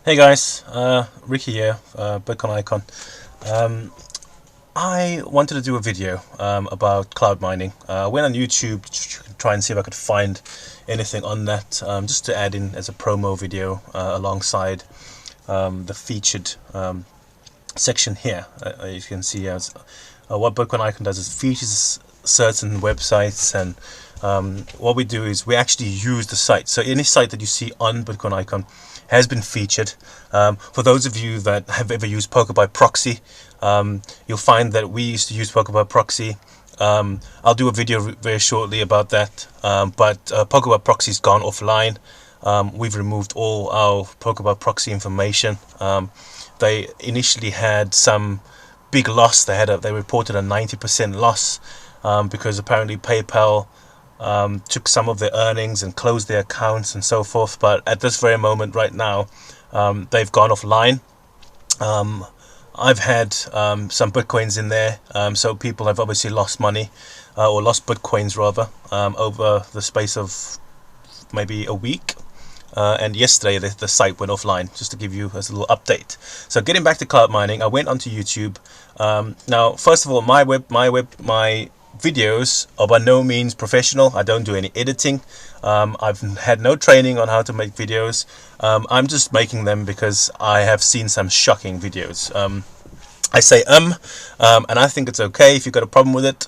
Hey guys, Ricky here, Bitcoin Icon. I wanted to do a video about cloud mining. I went on YouTube to try and see if I could find anything on that, just to add in as a promo video alongside the featured section here. You can see as what Bitcoin Icon does is features certain websites, and what we do is we actually use the site. So any site that you see on Bitcoin Icon has been featured. For those of you that have ever used PokerBuy Proxy, you'll find that we used to use PokerBuy Proxy. I'll do a video very shortly about that, but PokerBuy Proxy has gone offline. We've removed all our PokerBuy Proxy information. They initially had some big loss. They reported a 90% loss because apparently PayPal took some of their earnings and closed their accounts and so forth. But at this very moment right now, they've gone offline. I've had some bitcoins in there, so people have obviously lost money, or lost bitcoins rather, over the space of maybe a week. And yesterday the site went offline, just to give you a little update. So getting back to cloud mining, I went onto YouTube. Now first of all, my videos are by no means professional. I don't do any editing. I've had no training on how to make videos. I'm just making them because I have seen some shocking videos. I say and I think it's okay. If you've got a problem with it,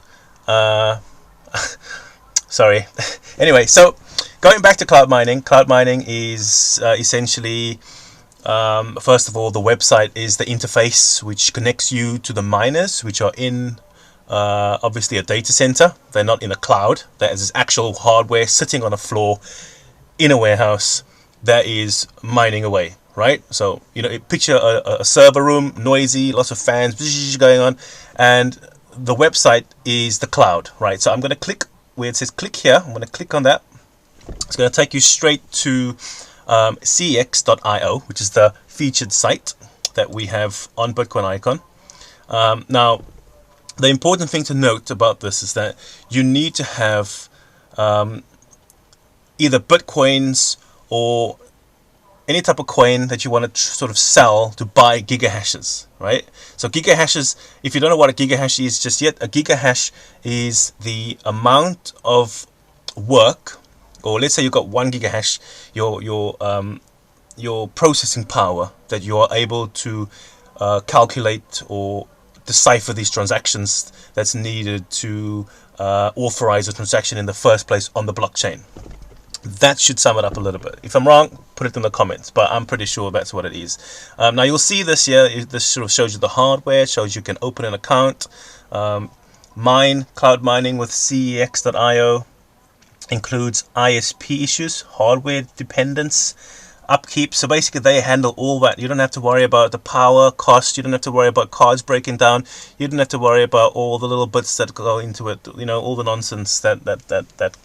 sorry. Anyway, so going back to cloud mining is essentially, first of all, the website is the interface which connects you to the miners, which are in obviously a data center. They're not in a cloud. There is actual hardware sitting on a floor in a warehouse that is mining away, right? So, picture a server room, noisy, lots of fans going on, and the website is the cloud, right? So I'm going to click where it says click here. I'm going to click on that. It's going to take you straight to cex.io, which is the featured site that we have on Bitcoin Icon. Now, the important thing to note about this is that you need to have either Bitcoins or any type of coin that you want to sort of sell to buy gigahashes, right? So gigahashes, if you don't know what a gigahash is just yet, a gigahash is the amount of work, or let's say you've got 1 gigahash, your processing power that you are able to calculate or decipher these transactions that's needed to authorize a transaction in the first place on the blockchain. That should sum it up a little bit. If I'm wrong, put it in the comments, but I'm pretty sure that's what it is. Now you'll see this here. This sort of shows you the hardware, shows you can open an account, mine, cloud mining with cex.io, includes ISP issues, hardware dependence, upkeep. So basically they handle all that. You don't have to worry about the power cost. You don't have to worry about cards breaking down. You don't have to worry about all the little bits that go into it, all the nonsense that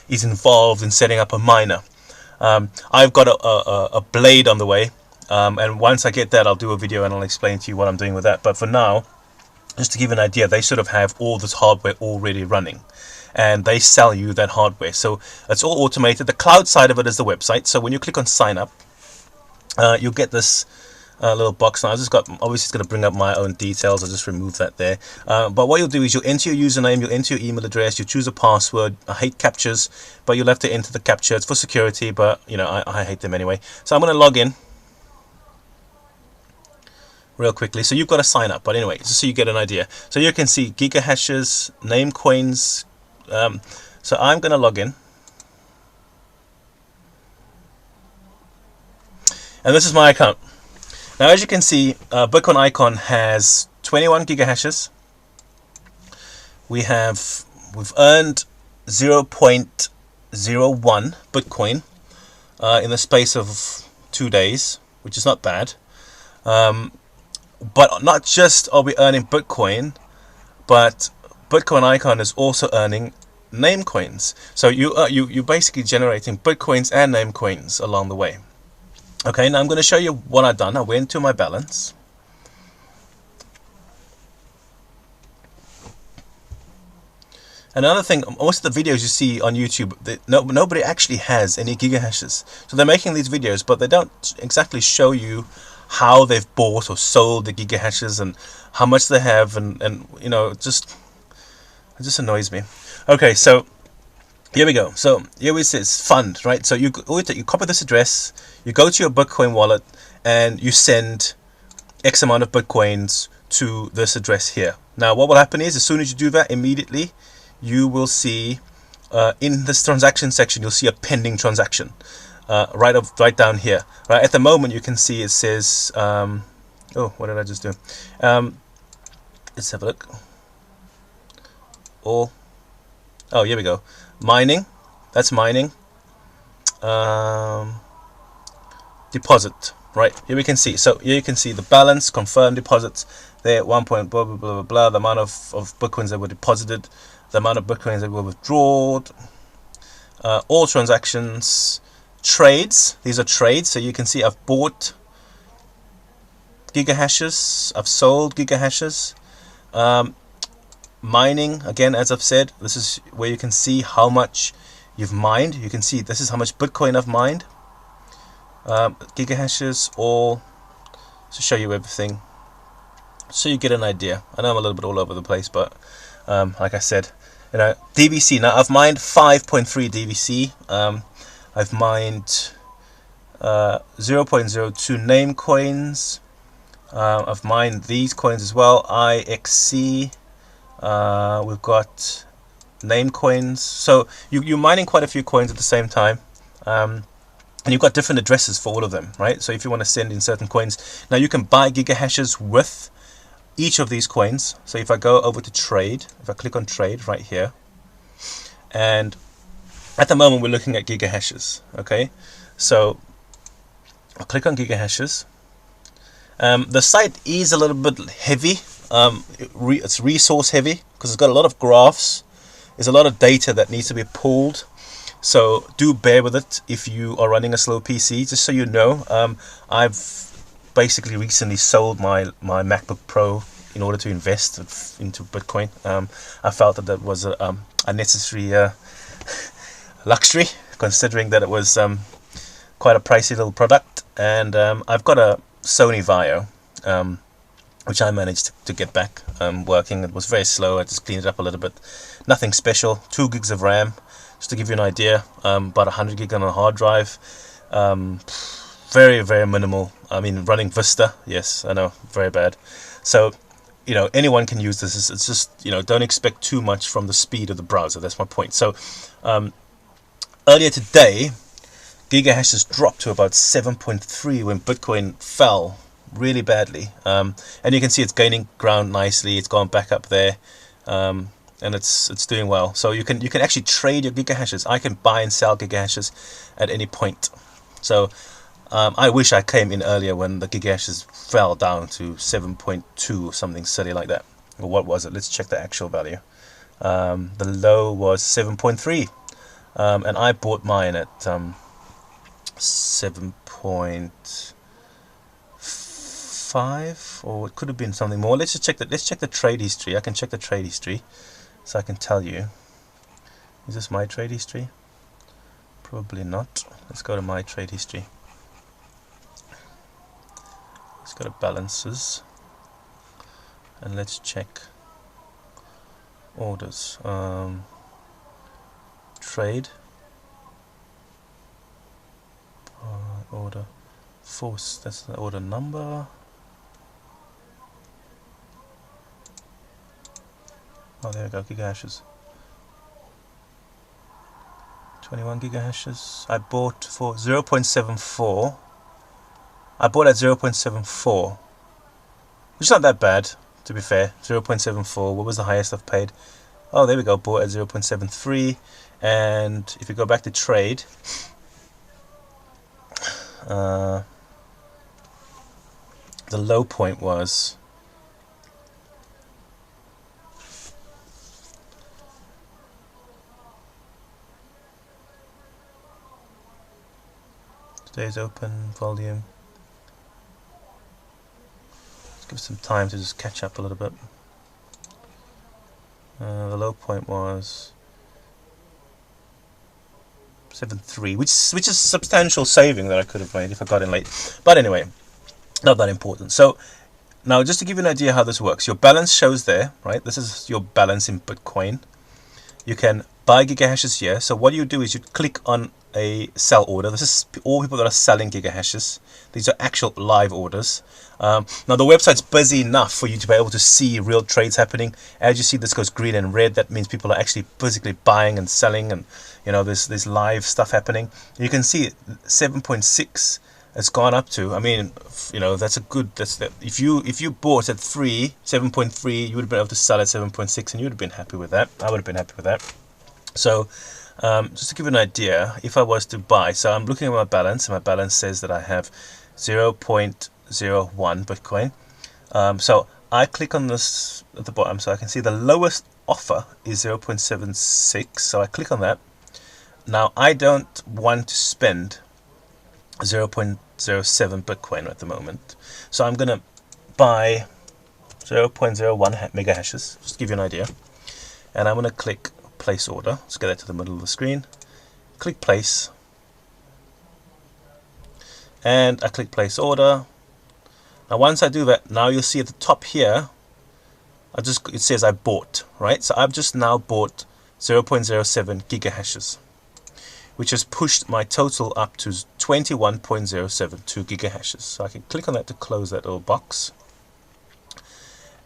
is involved in setting up a miner. I've got a blade on the way, and once I get that, I'll do a video and I'll explain to you what I'm doing with that. But for now, just to give you an idea, they sort of have all this hardware already running, and they sell you that hardware. So it's all automated. The cloud side of it is the website. So when you click on sign up, you'll get this little box. Now obviously it's going to bring up my own details. I'll just remove that there. But what you'll do is you'll enter your username, you'll enter your email address, you choose a password. I hate captchas, but you'll have to enter the captcha. It's for security, but I hate them anyway. So I'm going to log in real quickly. So you've got to sign up, but anyway, just so you get an idea. So you can see gigahashes, name coins. So I'm going to log in, and this is my account. Now, as you can see, Bitcoin Icon has 21 gigahashes. We've earned 0.01 Bitcoin in the space of 2 days, which is not bad. But not just are we earning Bitcoin, but Bitcoin Icon is also earning name coins. So you're basically generating Bitcoins and name coins along the way. Okay, now I'm going to show you what I've done. I went to my balance. Another thing, most of the videos you see on YouTube, nobody actually has any gigahashes. So they're making these videos, but they don't exactly show you how they've bought or sold the gigahashes and how much they have, and you know, it just annoys me. Okay, so here we go. So here it says fund, right? So you copy this address, you go to your Bitcoin wallet, and you send X amount of Bitcoins to this address here. Now what will happen is, as soon as you do that, immediately you will see in this transaction section, you'll see a pending transaction right down here. Right at the moment, you can see it says oh, what did I just do? Let's have a look. Oh, here we go. Mining, that's mining. Deposit, right here we can see. So here you can see the balance, confirmed deposits there, 1 point blah blah blah blah blah, the amount of Bitcoins that were deposited, the amount of Bitcoins that were withdrawn, all transactions, trades. These are trades, so you can see I've bought gigahashes, I've sold gigahashes. Mining, again, as I've said, this is where you can see how much you've mined. You can see this is how much Bitcoin I've mined. Gigahashes, all to show you everything, so you get an idea. I know I'm a little bit all over the place, but like I said, you know, DVC. Now I've mined 5.3 DVC. I've mined 0.02 name coins. I've mined these coins as well. IXC. We've got name coins. So you're mining quite a few coins at the same time. And you've got different addresses for all of them, right? So if you want to send in certain coins, now you can buy gigahashes with each of these coins. So if I go over to trade, if I click on trade right here, and at the moment we're looking at gigahashes, okay? So I'll click on gigahashes. The site is a little bit heavy. It's resource heavy because it's got a lot of graphs. There's a lot of data that needs to be pulled. So do bear with it if you are running a slow PC. Just so you know, I've basically recently sold my MacBook Pro in order to invest into Bitcoin. I felt that was a necessary luxury, considering that it was quite a pricey little product. And I've got a Sony Vaio, which I managed to get back working. It was very slow. I just cleaned it up a little bit. Nothing special. 2 gigs of RAM. Just to give you an idea, about 100 gig on a hard drive. Very, very minimal. I mean, running Vista, yes, I know, very bad. So, you know, anyone can use this. It's just, you know, don't expect too much from the speed of the browser. That's my point. So, earlier today, gigahashes dropped to about 7.3 when Bitcoin fell really badly. And you can see it's gaining ground nicely. It's gone back up there. And it's doing well. So you can actually trade your gigahashes. I can buy and sell gigahashes at any point. So I wish I came in earlier when the gigahashes fell down to 7.2 or something silly like that. Or what was it? Let's check the actual value. The low was 7.3, and I bought mine at 7.5, or it could have been something more. Let's check the trade history. I can check the trade history. So I can tell you. Is this my trade history? Probably not. Let's go to my trade history. Let's go to balances. And let's check orders. Trade. Order. Force. That's the order number. Oh, there we go, gigahashes. 21 gigahashes. I bought for 0.74. I bought at 0.74, which is not that bad, to be fair. 0.74. What was the highest I've paid? Oh, there we go. Bought at 0.73. And if you go back to trade, the low point was today's open volume. Let's give some time to just catch up a little bit. The low point was 7.3, which is substantial saving that I could have made if I got in late. But anyway, not that important. So now, just to give you an idea how this works, your balance shows there, right? This is your balance in Bitcoin. You can buy gigahashes here. So what you do is you click on a sell order. This is all people that are selling gigahashes. These are actual live orders. Now the website's busy enough for you to be able to see real trades happening. As you see, this goes green and red. That means people are actually physically buying and selling, and you know there's live stuff happening. You can see 7.6 it's gone up to. I mean, you know, that's a good. If you bought at 7.3, you would have been able to sell at 7.6, and you would have been happy with that. I would have been happy with that. So just to give you an idea, if I was to buy, so I'm looking at my balance, and my balance says that I have 0.01 Bitcoin. So I click on this at the bottom, so I can see the lowest offer is 0.76. So I click on that. Now I don't want to spend 0.07 Bitcoin at the moment, so I'm gonna buy 0.01 mega hashes, just to give you an idea, and I'm gonna click place order. Let's get that to the middle of the screen, click place, and I click place order. Now once I do that, now you'll see at the top here it says I bought, right? So I've just now bought 0.07 gigahashes, which has pushed my total up to 21.072 gigahashes. So I can click on that to close that little box.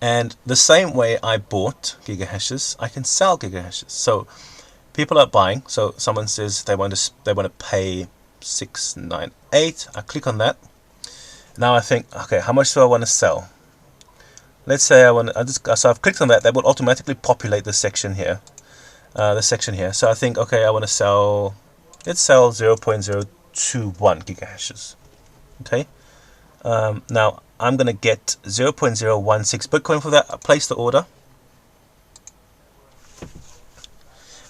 And the same way I bought gigahashes, I can sell gigahashes. So people are buying. So someone says they want to pay 698. I click on that. Now I think, okay, how much do I want to sell? Let's say so I've clicked on that. That will automatically populate the section here. So I think, okay, I want to sell. Let's sell 0.021 gigahashes. Okay. Now I'm going to get 0.016 Bitcoin for that. I place the order.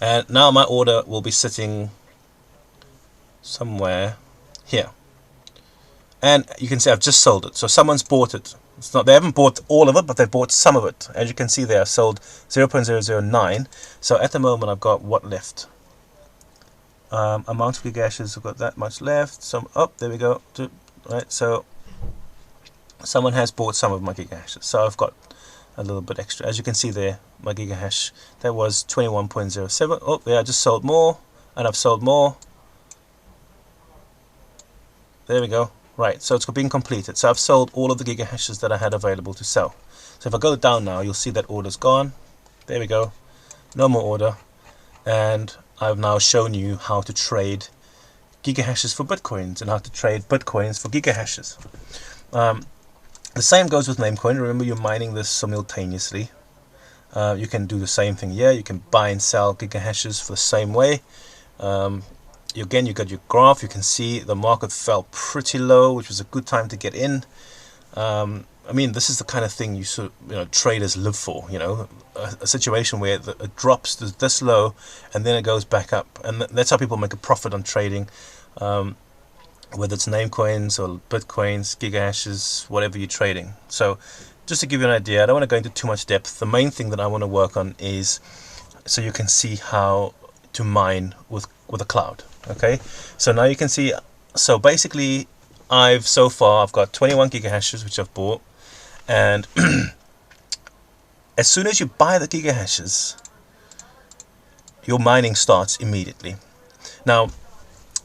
And now my order will be sitting somewhere here. And you can see I've just sold it. So someone's bought it. It's not, they haven't bought all of it, but they've bought some of it. As you can see there, I sold 0.009. So at the moment I've got what left? Amount of gigahashes, I've got that much left. There we go. Right, so someone has bought some of my gigahashes, so I've got a little bit extra. As you can see there, my gigahash, that was 21.07. Oh, yeah, I just sold more, and I've sold more. There we go. Right, so it's been completed. So I've sold all of the gigahashes that I had available to sell. So if I go down now, you'll see that order's gone. There we go. No more order. And I've now shown you how to trade gigahashes for bitcoins and how to trade bitcoins for gigahashes. The same goes with Namecoin. Remember, you're mining this simultaneously. You can do the same thing here. You can buy and sell gigahashes for the same way. Again, you got your graph. You can see the market fell pretty low, which was a good time to get in. I mean, this is the kind of thing traders live for. You know, a situation where it drops to this low and then it goes back up, and that's how people make a profit on trading. Whether it's Namecoins or bitcoins, gigahashes, whatever you're trading. So, just to give you an idea, I don't want to go into too much depth. The main thing that I want to work on is so you can see how to mine with a cloud. Okay, so now you can see. So basically, I've got 21 gigahashes which I've bought, and as soon as you buy the gigahashes, your mining starts immediately. Now,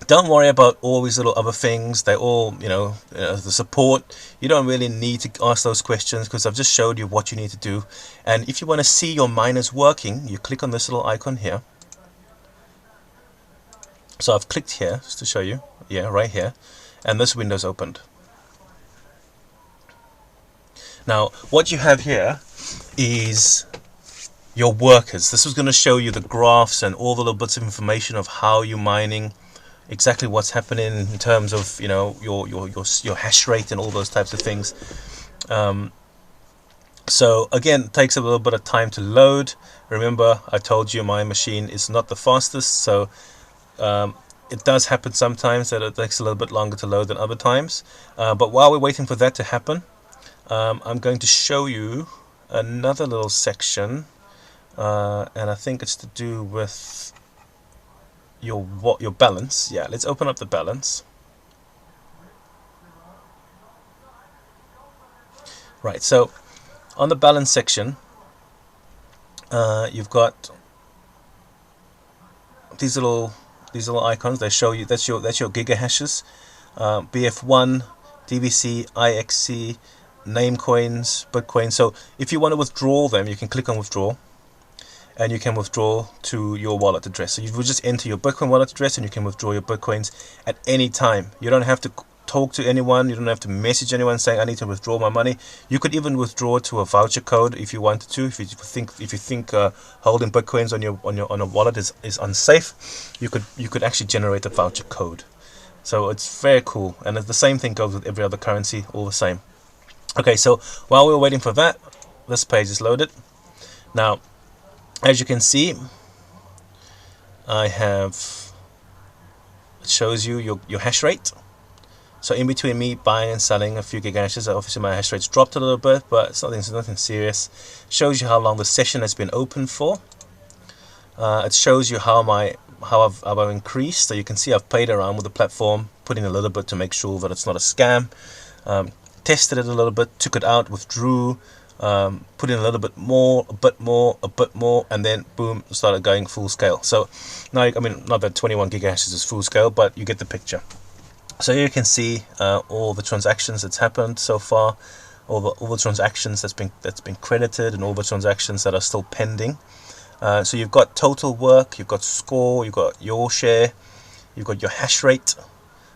don't worry about all these little other things. They all, the support. You don't really need to ask those questions because I've just showed you what you need to do. And if you want to see your miners working, you click on this little icon here. So I've clicked here just to show you. Yeah, right here. And this window's opened. Now, what you have here is your workers. This is going to show you the graphs and all the little bits of information of how you're mining, exactly what's happening in terms of your hash rate and all those types of things. So again, it takes a little bit of time to load. Remember, I told you my machine is not the fastest, so it does happen sometimes that it takes a little bit longer to load than other times. But while we're waiting for that to happen, I'm going to show you another little section and I think it's to do with your balance. Yeah, let's open up the balance. Right, so on the balance section, you've got these little icons. They show you that's your gigahashes, BF1, DBC, IXC, Namecoins, Bitcoin. So if you want to withdraw them, you can click on withdraw, and you can withdraw to your wallet address. So you will just enter your Bitcoin wallet address, and you can withdraw your Bitcoins at any time. You don't have to talk to anyone. You don't have to message anyone saying I need to withdraw my money. You could even withdraw to a voucher code if you wanted to. If you think holding Bitcoins on a wallet is unsafe, you could actually generate a voucher code. So it's very cool, and the same thing goes with every other currency, all the same. Okay, so while we're waiting for that, this page is loaded. Now, as you can see, it shows you your hash rate. So in between me buying and selling a few gigahashes, obviously my hash rate's dropped a little bit, but it's nothing serious. Shows you how long the session has been open for. It shows you how I've increased. So you can see I've played around with the platform, put in a little bit to make sure that it's not a scam. Tested it a little bit, took it out, withdrew, put in a little bit more, a bit more, and then boom, started going full scale. So now, I mean, not that 21 gigahashes is full scale, but you get the picture. So here you can see all the transactions that's happened so far, all the transactions that's been credited, and all the transactions that are still pending. So you've got total work, you've got score, you've got your share, you've got your hash rate.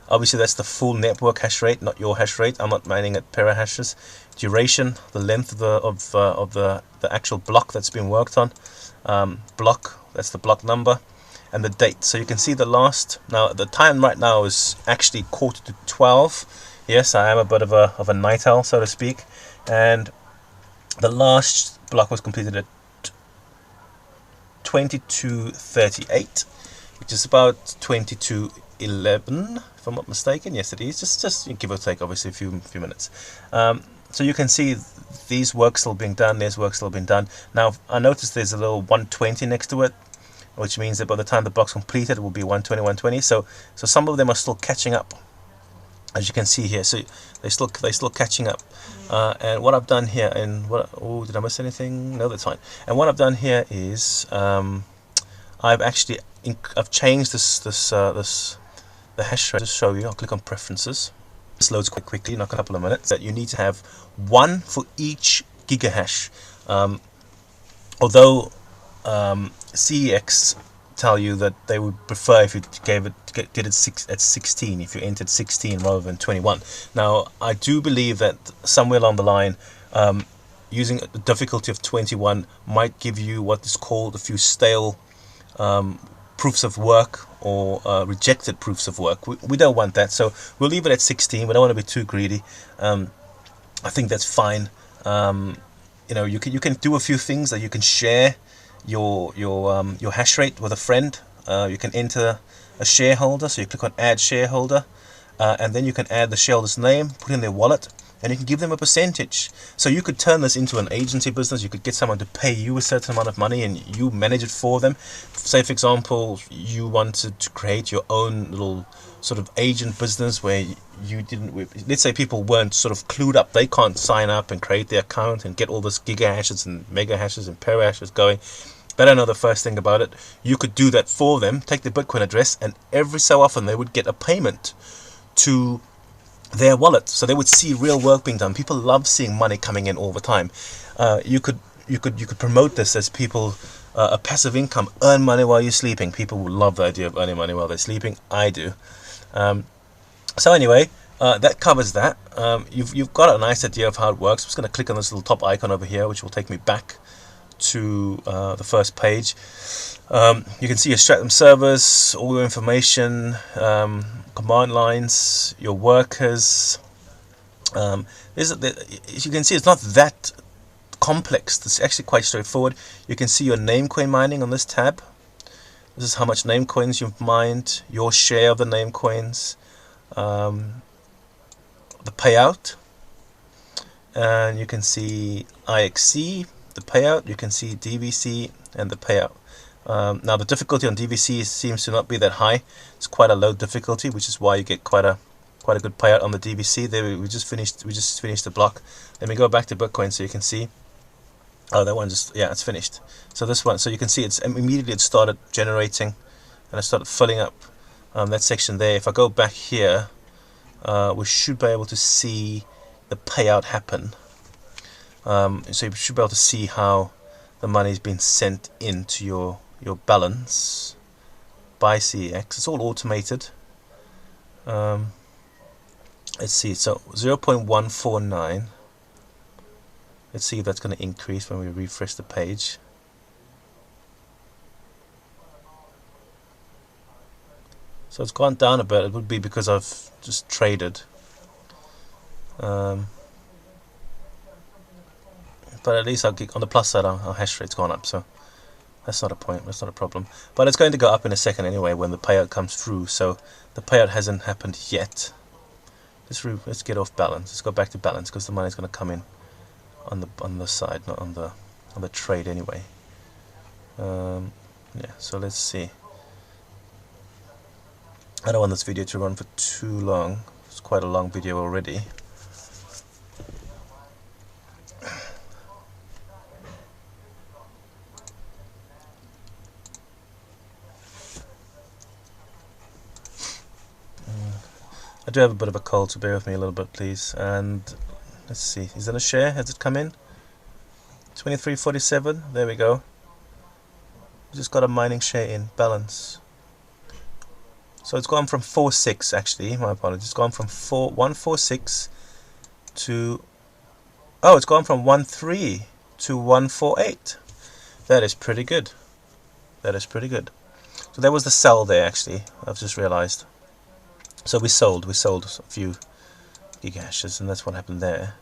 Obviously that's the full network hash rate, not your hash rate. I'm not mining at perahashes. Duration, the length of the actual block that's been worked on. Block, that's the block number, and the date. So you can see the last. Now the time right now is actually 11:45. Yes, I am a bit of a night owl, so to speak. And the last block was completed at 22:38, which is about 22:11, if I'm not mistaken. Yes, it is. Just give or take, obviously, a few minutes. So you can see these work still being done. There's work still being done. Now I noticed there's a little 120 next to it, which means that by the time the block's completed, it will be 120, 120. So some of them are still catching up, as you can see here. So they're still catching up. And what I've done here, and did I miss anything? No, that's fine. And what I've done here is I've changed the hash rate. Just show you. I'll click on preferences. This loads quite quickly, not a couple of minutes. That you need to have one for each gigahash. Although CEX tell you that they would prefer if you did it at 16, if you entered 16 rather than 21. Now I do believe that somewhere along the line, using a difficulty of 21 might give you what is called a few stale proofs of work, or rejected proofs of work. We don't want that, so we'll leave it at 16. We don't want to be too greedy. I think that's fine. You know, you can do a few things. That you can share your hash rate with a friend. You can enter a shareholder, so you click on add shareholder, and then you can add the shareholder's name, put in their wallet, and you can give them a percentage. So you could turn this into an agency business. You could get someone to pay you a certain amount of money and you manage it for them. Say for example, you wanted to create your own little sort of agent business where let's say people weren't sort of clued up. They can't sign up and create their account and get all this gigahashes and mega hashes and perahashes going. They don't know the first thing about it. You could do that for them, take their Bitcoin address, and every so often they would get a payment to their wallet, so they would see real work being done. People love seeing money coming in all the time. You could promote this as people a passive income. Earn money while you're sleeping. People would love the idea of earning money while they're sleeping. I do. So anyway, that covers that. You've got a nice idea of how it works. I'm just going to click on this little top icon over here, which will take me back to the first page. You can see your Stratum servers, all your information, command lines, your workers. As you can see, it's not that complex. It's actually quite straightforward. You can see your Namecoin mining on this tab. This is how much Namecoins you've mined, your share of the Namecoins, the payout, and you can see IXC. the payout, you can see DVC and the payout. Now the difficulty on DVC seems to not be that high. It's quite a low difficulty, which is why you get quite a good payout on the DVC. There we just finished the block. Let me go back to Bitcoin so you can see. Oh, that one just, yeah, it's finished. So this one, so you can see it's immediately it started generating, and it started filling up that section there. If I go back here, we should be able to see the payout happen. So you should be able to see how the money's been sent into your balance by CEX. It's all automated. Let's see, so 0.149. Let's see if that's going to increase when we refresh the page. So it's gone down a bit. It would be because I've just traded. But at least on the plus side, our hash rate's gone up, so that's not a point. That's not a problem. But it's going to go up in a second anyway when the payout comes through. So the payout hasn't happened yet. Let's get off balance. Let's go back to balance because the money's going to come in on the side, not on the trade anyway. Yeah. So let's see. I don't want this video to run for too long. It's quite a long video already. I do have a bit of a cold, so bear with me a little bit, please. And let's see, is that a share? Has it come in? 23.47. There we go. We just got a mining share in balance. So it's gone from 4.6 actually. My apologies. It's gone from 146 to it's gone from 1.3 to 1.48. That is pretty good. That is pretty good. So there was the sell there actually. I've just realized. So we sold a few gigahashes, and that's what happened there.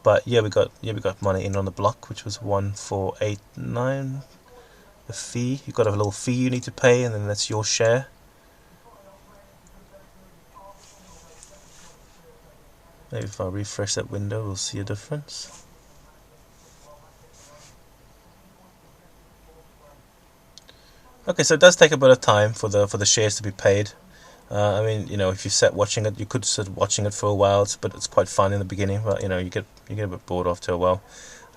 But yeah, we got money in on the block, which was 1.489. The fee, you've got a little fee you need to pay, and then that's your share. Maybe if I refresh that window, we'll see a difference. Okay, so it does take a bit of time for the shares to be paid. I mean, you know, if you sat watching it, you could sit watching it for a while, but it's quite fun in the beginning. But you know, you get a bit bored after a while.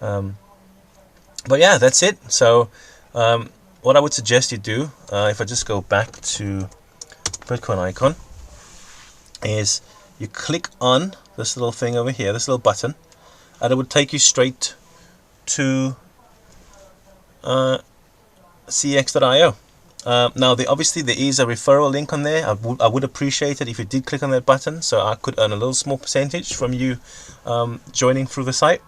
But yeah, that's it. So what I would suggest you do, if I just go back to Bitcoin icon, is you click on this little thing over here, this little button, and it would take you straight to CEX.io. Now, obviously there is a referral link on there. I would appreciate it if you did click on that button, so I could earn a little small percentage from you joining through the site.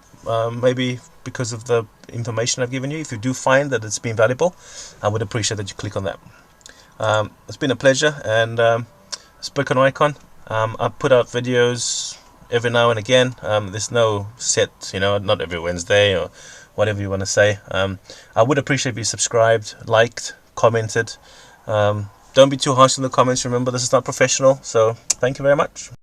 Maybe because of the information I've given you. If you do find that it's been valuable, I would appreciate that you click on that. It's been a pleasure, and it's Bitcoin icon. I put out videos every now and again. There's no set, you know, not every Wednesday or whatever you want to say. I would appreciate if you subscribed, liked, commented. Don't be too harsh in the comments. Remember, this is not professional. So thank you very much.